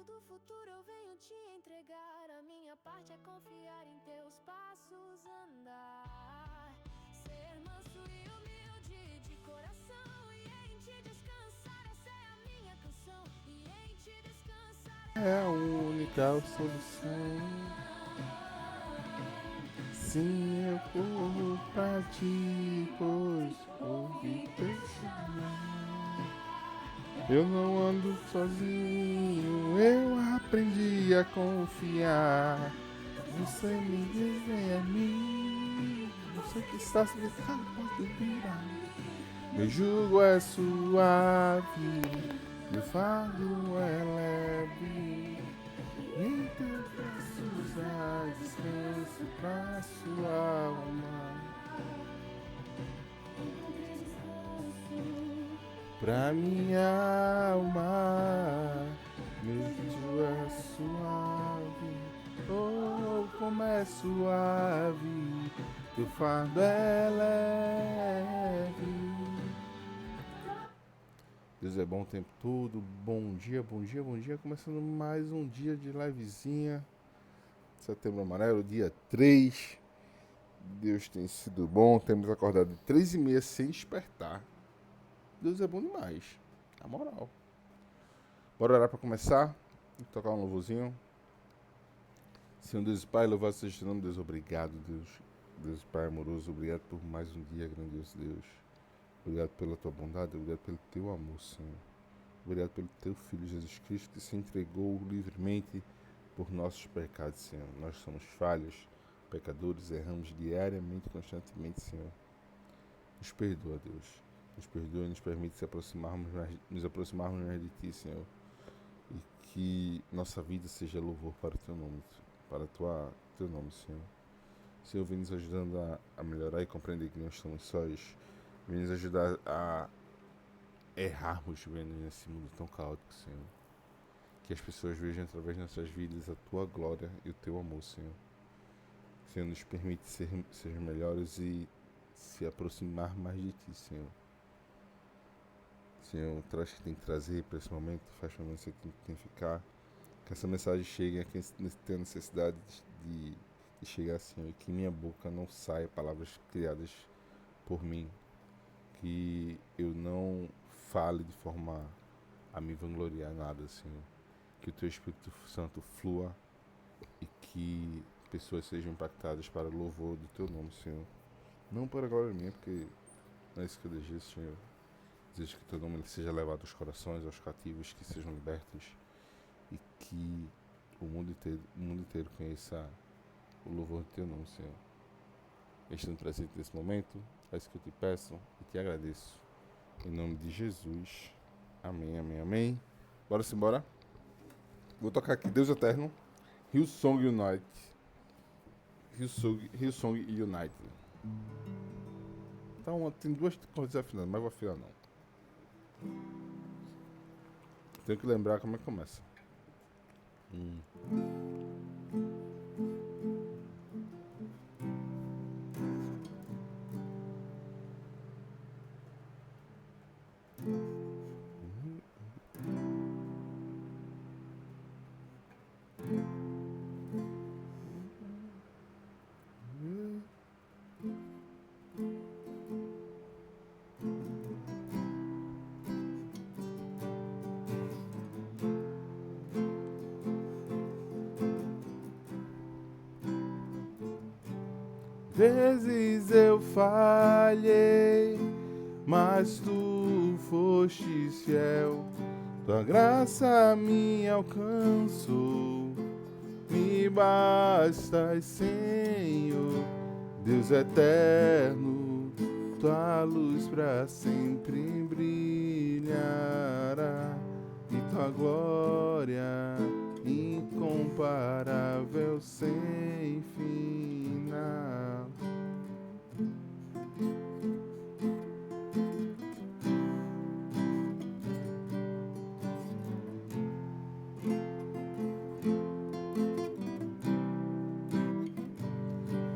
do futuro eu venho te entregar. A minha parte é confiar em teus passos, andar, ser manso e humilde de coração, e em ti descansar. Essa é a minha canção, e em ti descansar É a única solução. Sim, eu corro pra ti, pois ouvi eu não ando sozinho, eu aprendi a confiar. Você me diz em mim, você que está se ligado pode virar. Meu jugo é suave, meu fardo é leve. Em teus braços há descanso pra sua alma. Pra minha alma, meu jugo é suave. Oh, como é suave, teu fardo é leve. Deus é bom o tempo todo. Bom dia, bom dia, bom dia. Começando mais um dia de livezinha. Setembro Amarelo, dia 3. Deus tem sido bom. Temos acordado de 3h30 sem despertar. Deus é bom demais. Na moral. Bora orar pra começar. Tocar um louvorzinho. Senhor Deus Pai, louvado seja o teu nome, Deus. Obrigado, Deus. Deus Pai amoroso, obrigado por mais um dia, grandioso Deus. Obrigado pela tua bondade, obrigado pelo teu amor, Senhor. Obrigado pelo teu Filho Jesus Cristo que se entregou livremente por nossos pecados, Senhor. Nós somos falhos, pecadores, erramos diariamente, constantemente, Senhor. Nos perdoa, Deus. Nos perdoa e nos permite nos aproximarmos mais de Ti, Senhor. E que nossa vida seja louvor para o Teu nome, para o Teu nome, Senhor. Senhor, vem nos ajudando a melhorar e compreender que nós somos sóis. Vem nos ajudar a errarmos vendo nesse mundo tão caótico, Senhor. Que as pessoas vejam através de nossas vidas a Tua glória e o Teu amor, Senhor. Senhor, nos permite ser melhores e se aproximar mais de Ti, Senhor. Senhor, traz o que tem que trazer para esse momento, faz para nós o que tem que ficar. Que essa mensagem chegue a quem tem necessidade de chegar, Senhor. E que minha boca não saia palavras criadas por mim. Que eu não fale de forma a me vangloriar nada, Senhor. Que o Teu Espírito Santo flua e que pessoas sejam impactadas para o louvor do Teu nome, Senhor. Não para a glória minha, porque não é isso que eu desejo, Senhor. Desejo que o Teu nome seja levado aos corações, aos cativos, que sejam libertos e que o mundo inteiro conheça o louvor do Teu nome, Senhor. Estando presente nesse momento, é isso que eu te peço e te agradeço. Em nome de Jesus. Amém, amém, amém. Bora embora. Vou tocar aqui Deus Eterno, Hillsong Unite. Hillsong Unite. Então, tem duas coisas afinadas, mas vou afinar não. Tenho que lembrar como é que começa. Vezes eu falhei, mas Tu fostes fiel. Tua graça me alcançou, me bastas, Senhor. Deus eterno, Tua luz pra sempre brilhará, e Tua glória incomparável sem final.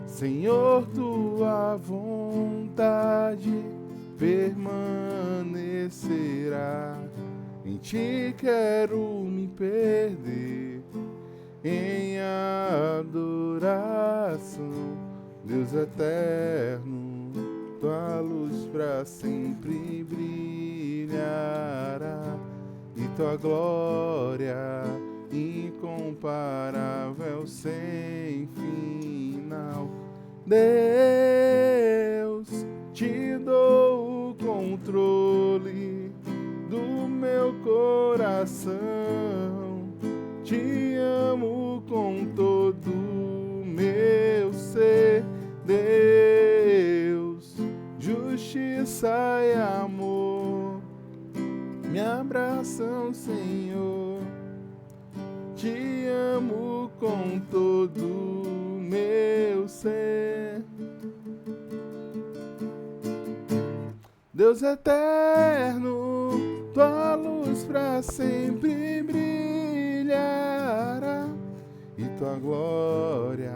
Senhor, Tua vontade permanecerá, em ti quero me perder, em adoração, Deus eterno, tua luz pra sempre brilhará, e tua glória incomparável sem final. Deus, te dou o controle do meu coração, te amo com todo o meu ser. Deus, justiça e amor me abraçam, Senhor, te amo com todo o meu ser. Deus eterno, tua luz pra sempre brilhará, e tua glória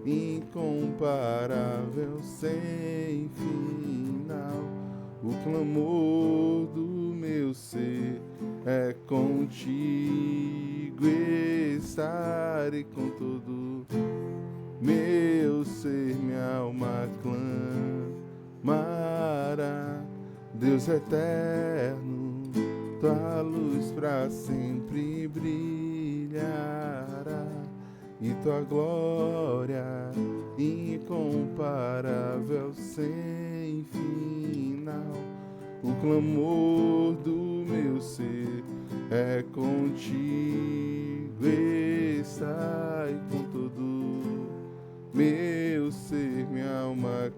incomparável sem final. O clamor do meu ser é contigo estar, e com todo meu ser minha alma clamará. Deus eterno, tua luz pra sempre brilhará, e tua glória incomparável sem final. O clamor do meu ser é contigo estar, e com todo meu ser minha alma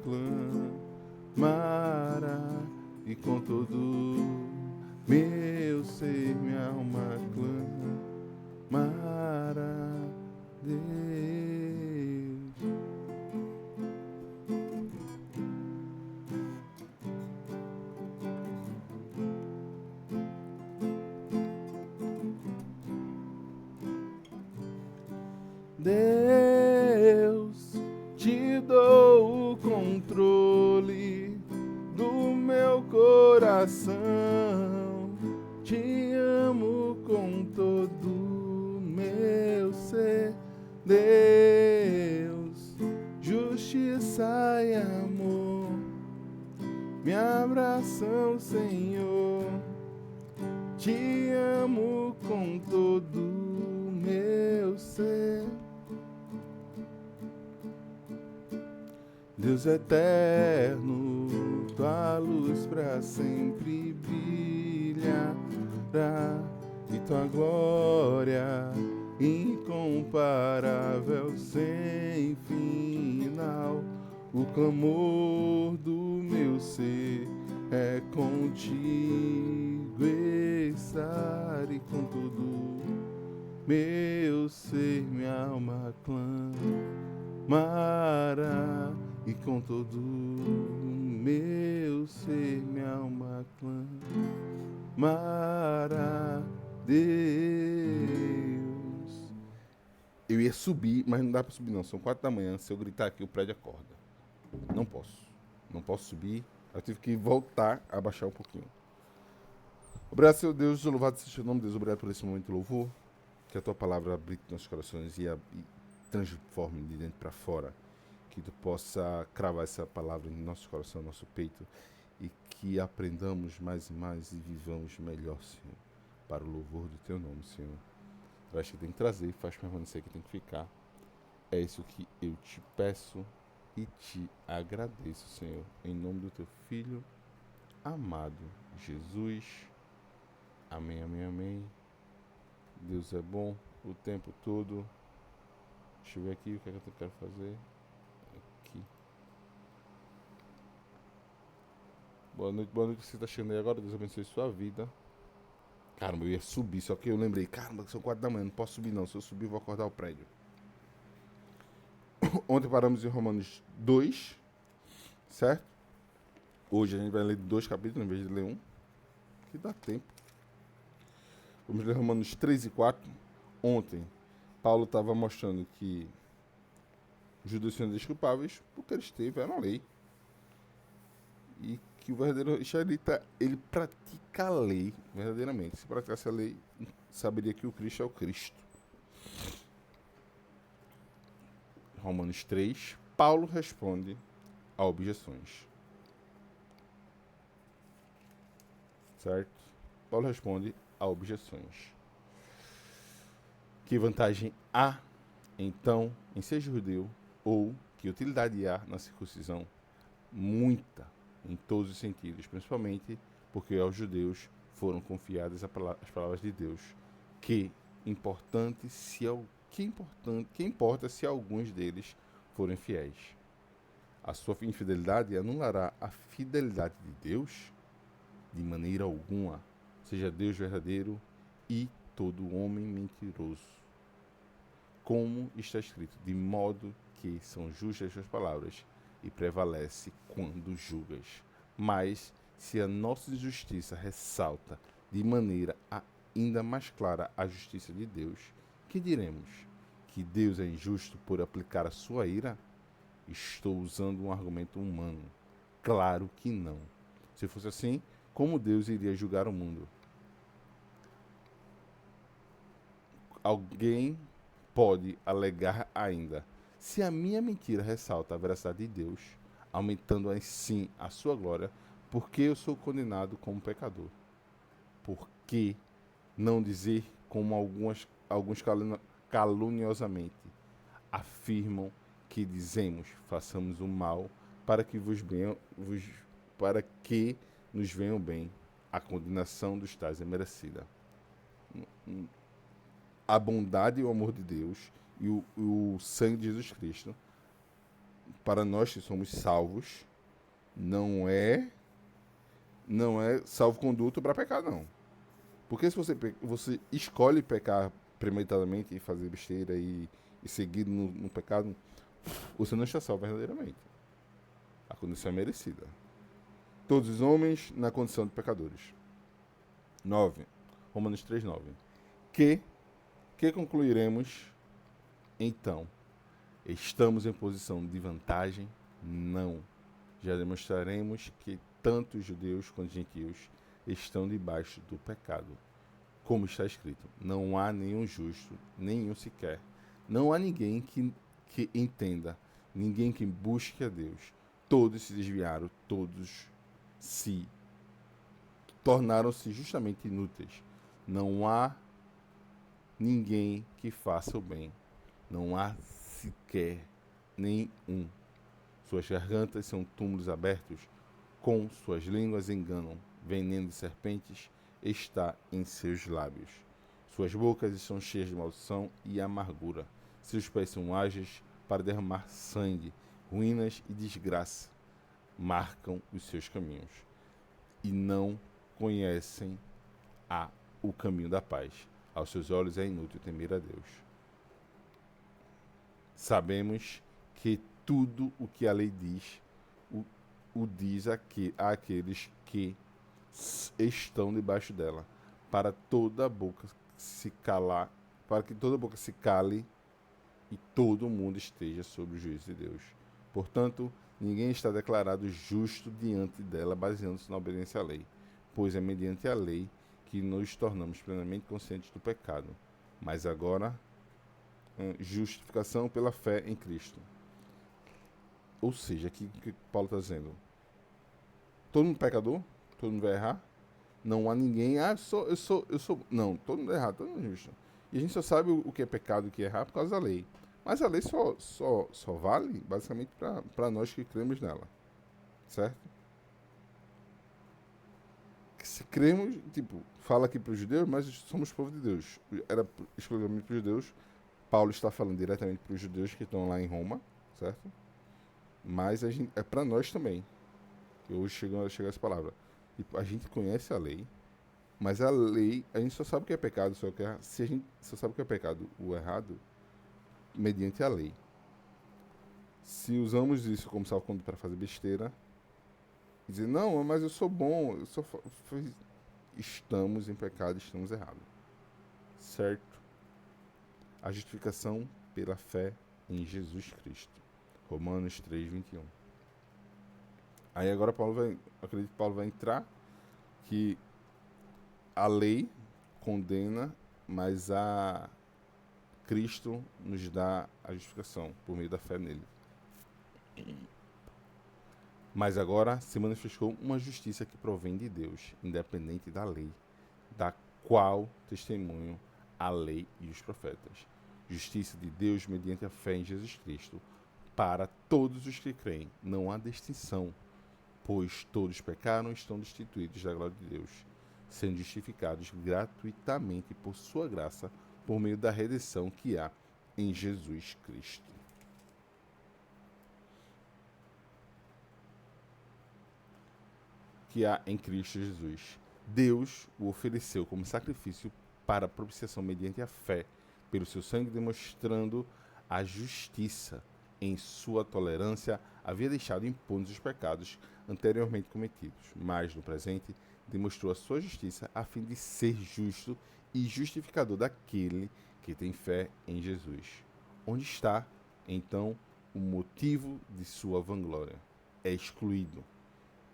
clamará, e com todo meu ser minha alma clamará. Deus, Deus, te dou o controle do meu coração, te amo com todo o meu ser. Deus, justiça e amor me abraçam, Senhor, te amo com todo o meu ser. Deus eterno, tua luz pra sempre brilhará, e tua glória incomparável sem final. O clamor do meu ser é contigo estar, e com todo meu ser minha alma clamará, e com todo meu ser minha alma clamará. Deus, eu ia subir, mas não dá pra subir não, são 4 da manhã, se eu gritar aqui o prédio acorda. Não posso subir, eu tive que voltar a baixar um pouquinho. Obrigado, Senhor Deus, louvado seja o nome de Deus, obrigado por esse momento de louvor, que a tua palavra abrite nossos corações e transforme de dentro para fora, que tu possa cravar essa palavra em nosso coração, no nosso peito, e que aprendamos mais e mais e vivamos melhor, Senhor, para o louvor do teu nome, Senhor. Traz que tem que trazer, faz permanecer que tem que ficar. É isso que eu te peço e te agradeço, Senhor, em nome do teu Filho amado, Jesus. Amém, amém, amém. Deus é bom o tempo todo. Deixa eu ver aqui o que é que eu quero fazer. Aqui. Boa noite, você está chegando aí agora. Deus abençoe sua vida. Caramba, eu ia subir, só que eu lembrei, caramba, são 4 da manhã, não posso subir não. Se eu subir, eu vou acordar o prédio. Ontem paramos em Romanos 2, certo? Hoje a gente vai ler 2 capítulos, em vez de ler 1. Que dá tempo. Vamos ler Romanos 3 e 4. Ontem, Paulo estava mostrando que os judeus são desculpáveis porque eles tiveram a lei. E que que o verdadeiro israelita, ele pratica a lei verdadeiramente. Se praticasse a lei, saberia que o Cristo é o Cristo. Romanos 3, Paulo responde a objeções. Certo? Paulo responde a objeções. Que vantagem há, então, em ser judeu? Ou que utilidade há na circuncisão? Muita, em todos os sentidos, principalmente porque aos judeus foram confiadas as palavras de Deus. Que importa se alguns deles forem fiéis? A sua infidelidade anulará a fidelidade de Deus? De maneira alguma. Seja Deus verdadeiro e todo homem mentiroso. Como está escrito, de modo que são justas as suas palavras e prevalece quando julgas. Mas, se a nossa injustiça ressalta de maneira ainda mais clara a justiça de Deus, que diremos? Que Deus é injusto por aplicar a sua ira? Estou usando um argumento humano. Claro que não. Se fosse assim, como Deus iria julgar o mundo? Alguém pode alegar ainda: se a minha mentira ressalta a veracidade de Deus, aumentando assim a sua glória, por que eu sou condenado como pecador? Por que não dizer como alguns caluniosamente afirmam que dizemos: façamos o mal para que para que nos venham bem? A condenação dos tais é merecida. A bondade e o amor de Deus e o sangue de Jesus Cristo, para nós que somos salvos, não é salvo-conduto para pecar, não. Porque se você escolhe pecar premeditadamente e fazer besteira e seguir no pecado, você não está salvo verdadeiramente. A condição é merecida. Todos os homens na condição de pecadores. 9. Romanos 3:9. Que concluiremos então? Estamos em posição de vantagem? Não. Já demonstraremos que tanto os judeus quanto os gentios estão debaixo do pecado. Como está escrito, não há nenhum justo, nenhum sequer. Não há ninguém que entenda, ninguém que busque a Deus. Todos se desviaram, todos se tornaram-se justamente inúteis. Não há ninguém que faça o bem. Não há sequer nenhum. Suas gargantas são túmulos abertos, com suas línguas enganam. Veneno de serpentes está em seus lábios. Suas bocas estão cheias de maldição e amargura. Seus pés são ágeis para derramar sangue. Ruínas e desgraça marcam os seus caminhos. E não conhecem o caminho da paz. Aos seus olhos é inútil temer a Deus. Sabemos que tudo o que a lei diz, o diz àqueles que estão debaixo dela, para que toda boca se cale e todo mundo esteja sob o juízo de Deus. Portanto, ninguém está declarado justo diante dela baseando-se na obediência à lei, pois é mediante a lei que nos tornamos plenamente conscientes do pecado. Mas agora, justificação pela fé em Cristo. Ou seja, aqui que Paulo está dizendo: todo mundo pecador, todo mundo vai errar. Não há ninguém, eu sou. Não, todo mundo é errado, todo mundo é justo. E a gente só sabe o que é pecado e o que é errar por causa da lei. Mas a lei só vale, basicamente, para nós que cremos nela. Certo? Se cremos, fala aqui para os judeus, mas somos povo de Deus. Era exclusivamente para os judeus. Paulo está falando diretamente para os judeus que estão lá em Roma, certo? Mas é para nós também. Hoje chegou essa palavra. A gente conhece a lei, mas a lei, a gente só sabe o que é pecado, se a gente só sabe o que é pecado, o errado, mediante a lei. Se usamos isso como salvo-conduto para fazer besteira, dizer, não, mas eu sou bom, estamos em pecado, estamos errados. Certo? A justificação pela fé em Jesus Cristo. Romanos 3:21. Aí agora acredito que Paulo vai entrar que a lei condena, mas a Cristo nos dá a justificação por meio da fé nele. Mas agora se manifestou uma justiça que provém de Deus, independente da lei, da qual testemunham a lei e os profetas. Justiça de Deus mediante a fé em Jesus Cristo, para todos os que creem. Não há distinção, pois todos pecaram e estão destituídos da glória de Deus, sendo justificados gratuitamente por sua graça, por meio da redenção que há em Jesus Cristo. Que há em Cristo Jesus. Deus o ofereceu como sacrifício para a propiciação mediante a fé, pelo seu sangue, demonstrando a justiça. Em sua tolerância, havia deixado impunes os pecados anteriormente cometidos, mas no presente demonstrou a sua justiça a fim de ser justo e justificador daquele que tem fé em Jesus. Onde está, então, o motivo de sua vanglória? É excluído.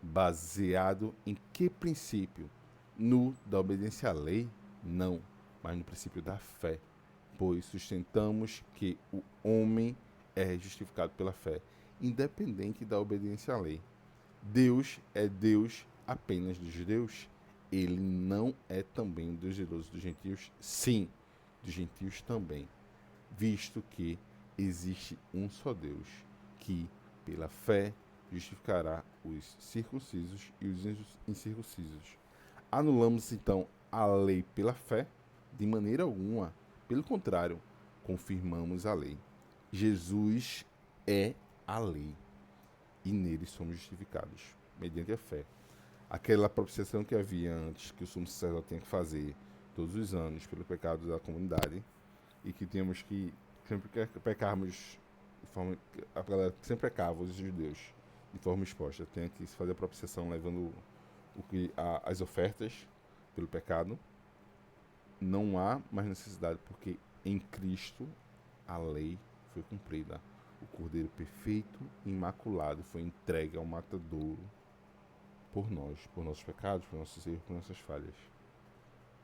Baseado em que princípio? No da obediência à lei? Não, mas no princípio da fé, pois sustentamos que o homem é justificado pela fé, independente da obediência à lei. Deus é Deus apenas dos judeus? Ele não é também o Deus zeloso dos gentios? Sim, dos gentios também, visto que existe um só Deus, que, pela fé, justificará os circuncisos e os incircuncisos. Anulamos, então, a lei pela fé? De maneira alguma. Pelo contrário, confirmamos a lei. Jesus é a lei, e nele somos justificados, mediante a fé. Aquela propiciação que havia antes, que o sumo sacerdote tinha que fazer todos os anos pelo pecado da comunidade, e que tínhamos que, sempre que pecarmos, a galera sempre pecava, os judeus, de forma exposta, tinha que se fazer a propiciação levando as ofertas pelo pecado. Não há mais necessidade, porque em Cristo a lei foi cumprida. O Cordeiro perfeito, imaculado, foi entregue ao matadouro por nós, por nossos pecados, por nossos erros, por nossas falhas.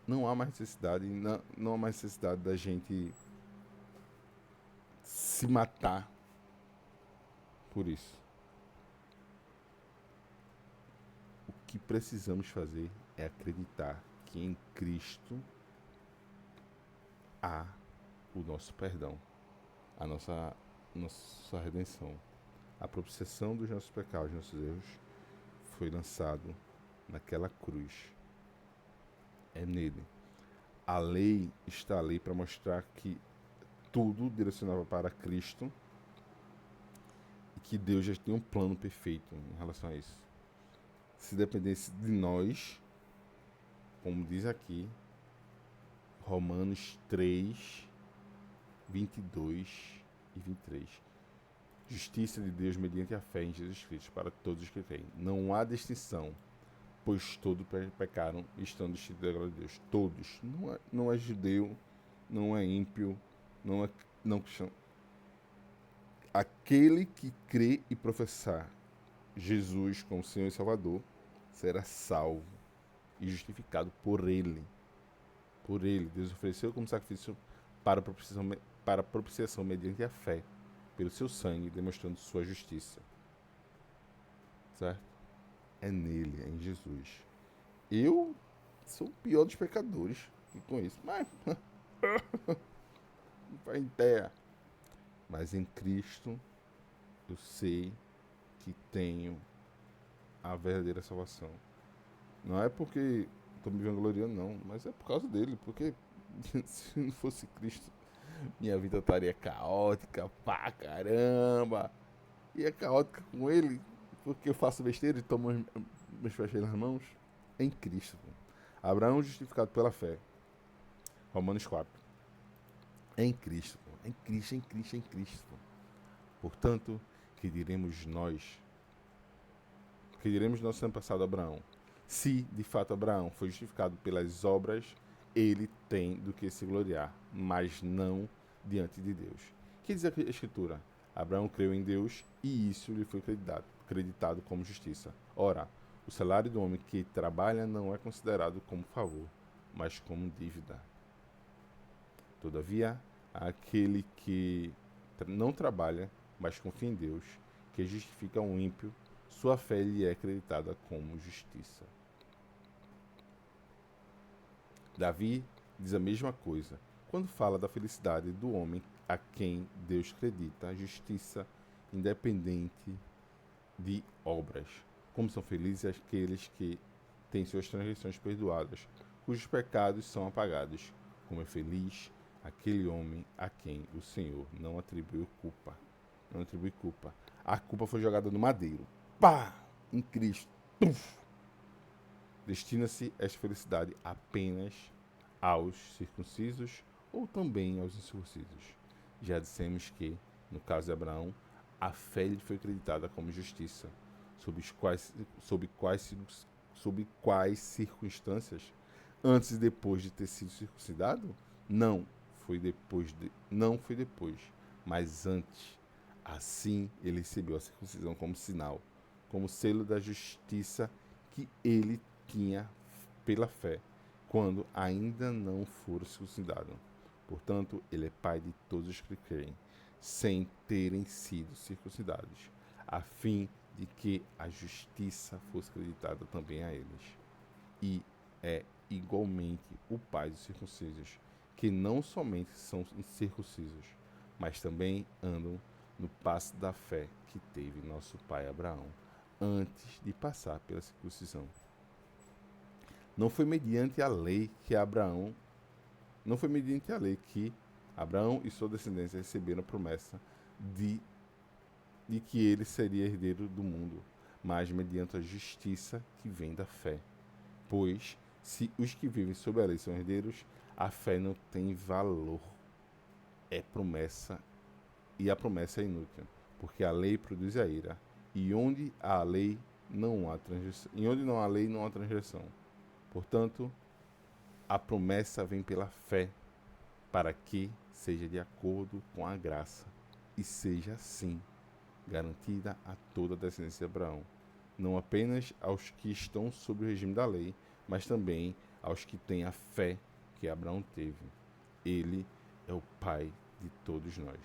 Não há mais necessidade, não há mais necessidade da gente se matar por isso. O que precisamos fazer é acreditar que em Cristo há o nosso perdão, a nossa redenção. A propiciação dos nossos pecados, dos nossos erros, foi lançado naquela cruz. É nele. A lei está ali para mostrar que tudo direcionava para Cristo e que Deus já tinha um plano perfeito em relação a isso. Se dependesse de nós, como diz aqui, Romanos 3, 22 e 23. Justiça de Deus mediante a fé em Jesus Cristo para todos os que creem. Não há distinção, pois todos pecaram e estão destituídos da glória de Deus. Todos. Não é judeu, não é ímpio, não é não cristão. Aquele que crê e professar Jesus como Senhor e Salvador será salvo e justificado por Ele. Por Ele. Deus ofereceu como sacrifício para a propiciação mediante a fé, pelo seu sangue, demonstrando sua justiça. Certo? É nele, é em Jesus. Eu sou o pior dos pecadores com isso, mas não faz ideia. Mas em Cristo eu sei que tenho a verdadeira salvação. Não é porque estou me vangloriando, não, mas é por causa dele, porque se não fosse Cristo, minha vida estaria caótica pra caramba. E é caótica com ele, porque eu faço besteira e tomo meus pés nas mãos. É em Cristo. Abraão justificado pela fé. Romanos 4. É em Cristo. É em Cristo, é em Cristo, é em Cristo. Portanto, que diremos nós nosso antepassado Abraão? Se, de fato, Abraão foi justificado pelas obras, ele tem do que se gloriar, mas não diante de Deus. O que diz a Escritura? Abraão creu em Deus e isso lhe foi acreditado creditado como justiça. Ora, o salário do homem que trabalha não é considerado como favor, mas como dívida. Todavia, aquele que não trabalha, mas confia em Deus, que justifica um ímpio, sua fé lhe é creditada como justiça. Davi diz a mesma coisa quando fala da felicidade do homem a quem Deus acredita a justiça independente de obras. Como são felizes aqueles que têm suas transgressões perdoadas, cujos pecados são apagados. Como é feliz aquele homem a quem o Senhor não atribuiu culpa. Não atribui culpa. A culpa foi jogada no madeiro. Pá! Em Cristo. Puf! Destina-se esta felicidade apenas aos circuncisos ou também aos incircuncisos. Já dissemos que, no caso de Abraão, a fé lhe foi acreditada como justiça. Sob quais circunstâncias? Antes e depois de ter sido circuncidado? Não foi depois, mas antes. Assim ele recebeu a circuncisão como sinal, como selo da justiça que ele tinha pela fé, quando ainda não fora circuncidado. Portanto, ele é pai de todos os que creem, sem terem sido circuncidados, a fim de que a justiça fosse acreditada também a eles. E é igualmente o pai dos circuncisos, que não somente são incircuncisos, mas também andam no passo da fé que teve nosso pai Abraão, antes de passar pela circuncisão. Não foi mediante a lei que Abraão e sua descendência receberam a promessa de que ele seria herdeiro do mundo, mas mediante a justiça que vem da fé. Pois, se os que vivem sob a lei são herdeiros, a fé não tem valor. É promessa, e a promessa é inútil, porque a lei produz a ira, e onde há lei não há transgressão. Portanto, a promessa vem pela fé, para que seja de acordo com a graça, e seja assim garantida a toda a descendência de Abraão, não apenas aos que estão sob o regime da lei, mas também aos que têm a fé que Abraão teve. Ele é o pai de todos nós.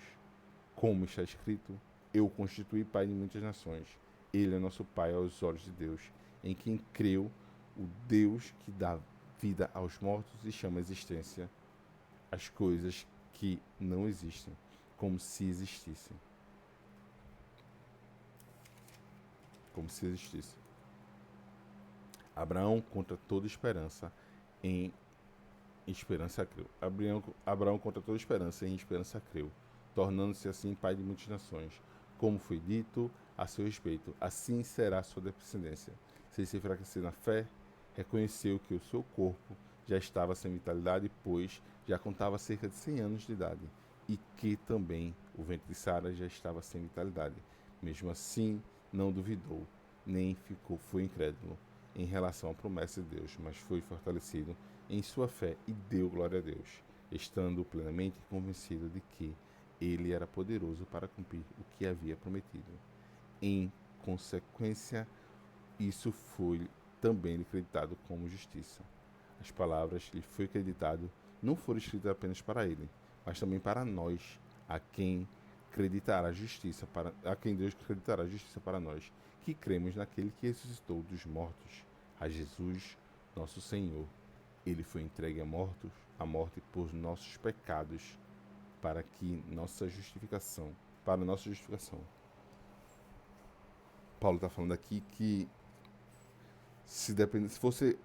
Como está escrito, eu o constituí pai de muitas nações. Ele é nosso pai aos olhos de Deus, em quem creu o Deus que dá vida aos mortos e chama a existência as coisas que não existem, como se existissem. Como se existisse. Abraão contra toda esperança em esperança creu. Abraão contra toda esperança em esperança creu, tornando-se assim pai de muitas nações, como foi dito a seu respeito, assim será a sua descendência. Se se enfraquecer na fé, reconheceu que o seu corpo já estava sem vitalidade, pois já contava cerca de 100 anos de idade, e que também o ventre de Sara já estava sem vitalidade. Mesmo assim, não duvidou, nem foi incrédulo em relação à promessa de Deus, mas foi fortalecido em sua fé e deu glória a Deus, estando plenamente convencido de que ele era poderoso para cumprir o que havia prometido. Em consequência, isso foi também lhe acreditado como justiça. As palavras lhe foi acreditado não foram escritas apenas para ele, mas também para nós, a quem Deus acreditará justiça para nós, que cremos naquele que ressuscitou dos mortos, a Jesus, nosso Senhor. Ele foi entregue à morte por nossos pecados, para nossa justificação. Paulo está falando aqui que se fosse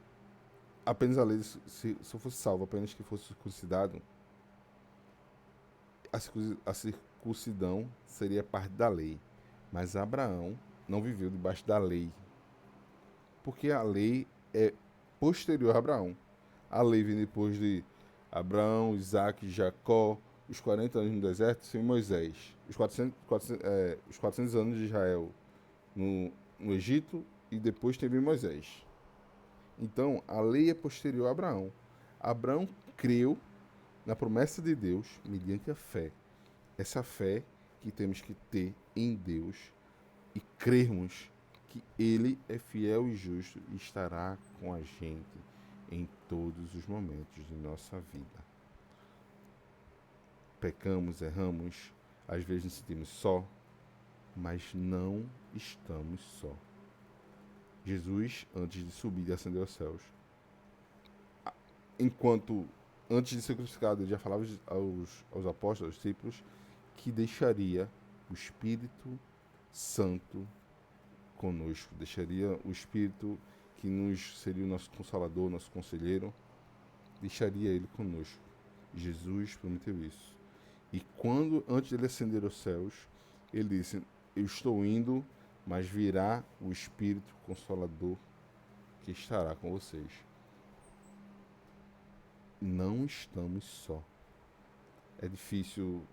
apenas a lei, se eu fosse salvo apenas que fosse circuncidado, a circuncidão seria parte da lei. Mas Abraão não viveu debaixo da lei, porque a lei é posterior a Abraão. A lei vem depois de Abraão, Isaac, Jacó, os 40 anos no deserto sem Moisés, os 400 anos de Israel no Egito, e depois teve Moisés. Então, a lei é posterior a Abraão. Abraão creu na promessa de Deus mediante a fé. Essa fé que temos que ter em Deus e crermos que Ele é fiel e justo e estará com a gente em todos os momentos de nossa vida. Pecamos, erramos, às vezes nos sentimos só, mas não estamos só. Jesus, antes de subir e ascender aos céus, antes de ser crucificado, ele já falava aos apóstolos, aos discípulos, que deixaria o Espírito Santo conosco, deixaria o Espírito que seria o nosso consolador, nosso conselheiro, deixaria ele conosco. Jesus prometeu isso. E antes de ele ascender aos céus, ele disse: eu estou indo, mas virá o Espírito Consolador que estará com vocês. Não estamos só. É difícil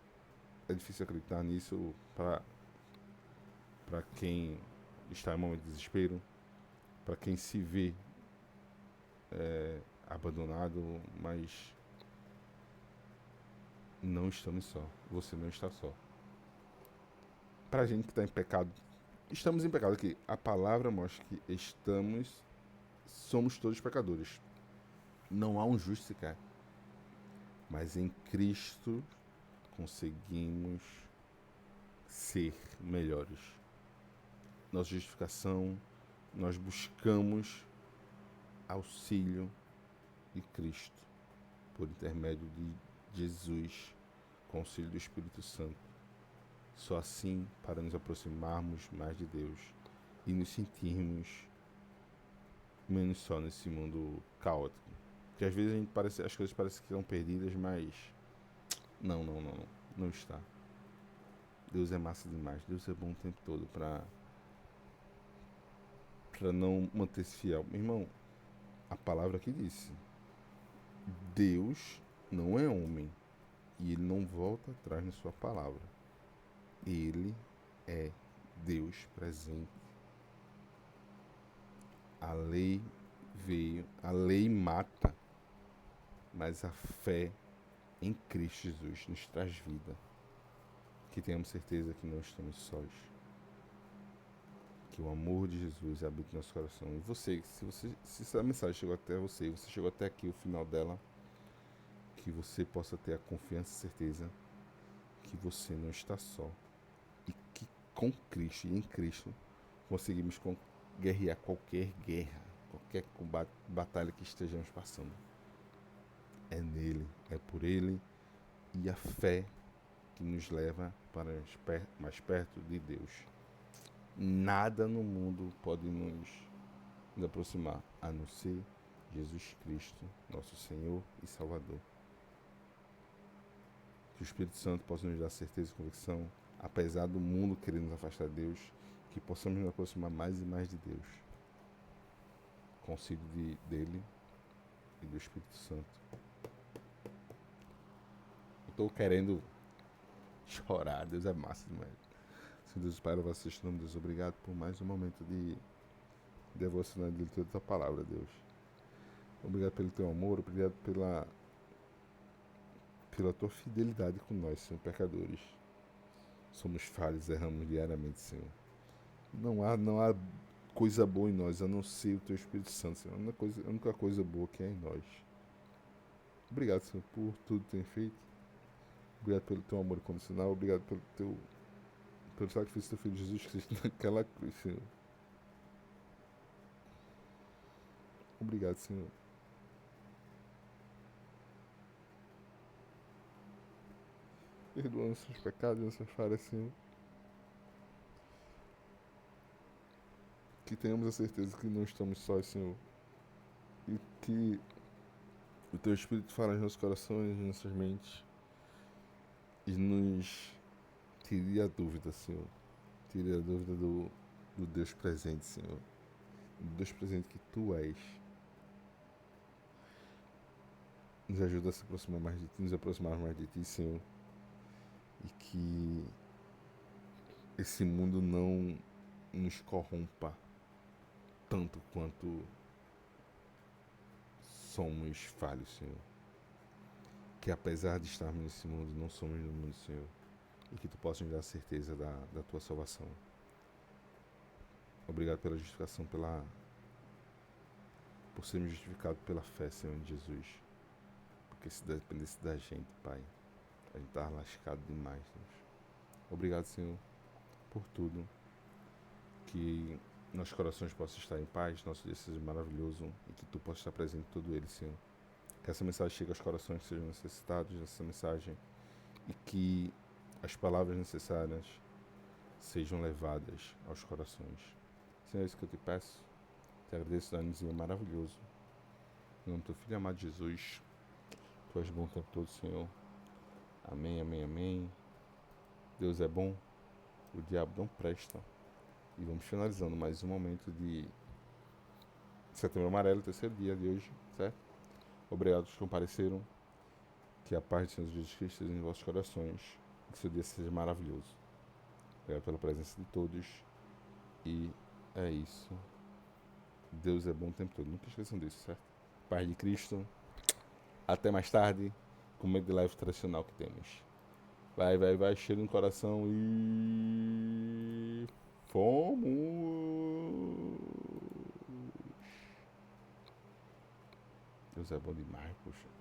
acreditar nisso para quem está em momento de desespero, para quem se vê abandonado, mas não estamos só. Você não está só. Para a gente que está em pecado, estamos em pecado aqui. A palavra mostra que somos todos pecadores. Não há um justo sequer. Mas em Cristo conseguimos ser melhores. Nossa justificação, nós buscamos auxílio de Cristo por intermédio de Jesus, com auxílio do Espírito Santo. Só assim para nos aproximarmos mais de Deus e nos sentirmos menos só nesse mundo caótico. Porque às vezes as coisas parecem que estão perdidas, mas não está. Deus é massa demais, Deus é bom o tempo todo para não manter-se fiel. Meu irmão, a palavra aqui disse: Deus não é homem e ele não volta atrás na sua palavra. Ele é Deus presente. A lei veio, a lei mata, mas a fé em Cristo Jesus nos traz vida. Que tenhamos certeza que não estamos sós. Que o amor de Jesus habite no nosso coração. E você, se essa mensagem chegou até você, e você chegou até aqui, o final dela, que você possa ter a confiança e certeza que você não está só. E que com Cristo e em Cristo conseguimos guerrear qualquer guerra, qualquer combate, batalha que estejamos passando. É nele, é por ele e a fé que nos leva para mais perto de Deus. Nada no mundo pode nos aproximar, a não ser Jesus Cristo, nosso Senhor e Salvador. Que o Espírito Santo possa nos dar certeza e convicção, apesar do mundo querer nos afastar de Deus, que possamos nos aproximar mais e mais de Deus. Com o auxílio dele e do Espírito Santo. Eu estou querendo chorar, Deus é massa demais. Senhor Deus, Pai, louvado seja o nome de Deus. Obrigado por mais um momento de devocional de leitura da tua palavra, Deus. Obrigado pelo teu amor, obrigado pela tua fidelidade com nós, Senhor, pecadores. Somos falhos, erramos diariamente, Senhor. Não há coisa boa em nós, a não ser o teu Espírito Santo, Senhor. A única coisa boa que há em nós. Obrigado, Senhor, por tudo que tem feito. Obrigado pelo teu amor incondicional. Obrigado pelo sacrifício do teu Filho Jesus Cristo naquela cruz, Senhor. Obrigado, Senhor. Perdoa nossos pecados, nossas falhas, Senhor. Que tenhamos a certeza que não estamos sós, Senhor. E que o teu Espírito fala nos nossos corações, nas nossas mentes. E nos tire a dúvida, Senhor. Tire a dúvida do Deus presente, Senhor. Do Deus presente que Tu és. Nos ajuda a se aproximar mais de Ti, nos aproximar mais de Ti, Senhor. E que esse mundo não nos corrompa tanto quanto somos falhos, Senhor. Que apesar de estarmos nesse mundo, não somos no mundo, Senhor. E que Tu possas nos dar a certeza da Tua salvação. Obrigado pela justificação, por sermos justificados pela fé, Senhor, em Jesus. Porque se dependesse da gente, Pai, a gente estava lascado demais, Deus. Obrigado, Senhor, por tudo. Que nossos corações possam estar em paz, nosso dia seja maravilhoso e que Tu possas estar presente em todo ele, Senhor. Que essa mensagem chegue aos corações que sejam necessitados dessa mensagem e que as palavras necessárias sejam levadas aos corações. Senhor, é isso que eu te peço. Te agradeço, Danizinho, maravilhoso. Em nome do Teu Filho amado Jesus, Tu és bom o tempo todo, Senhor. Amém, amém, amém. Deus é bom, o diabo não presta. E vamos finalizando mais um momento de Setembro Amarelo, terceiro dia de hoje, certo? Obrigado aos que compareceram. Que a paz do Senhor Jesus Cristo esteja em vossos corações. Que seu dia seja maravilhoso. Obrigado pela presença de todos. E é isso. Deus é bom o tempo todo. Nunca esqueçam disso, certo? Paz de Cristo. Até mais tarde. Com o meio de live tradicional que temos. Vai, vai, vai. Cheiro no coração. E fomos. Deus é bom demais, poxa.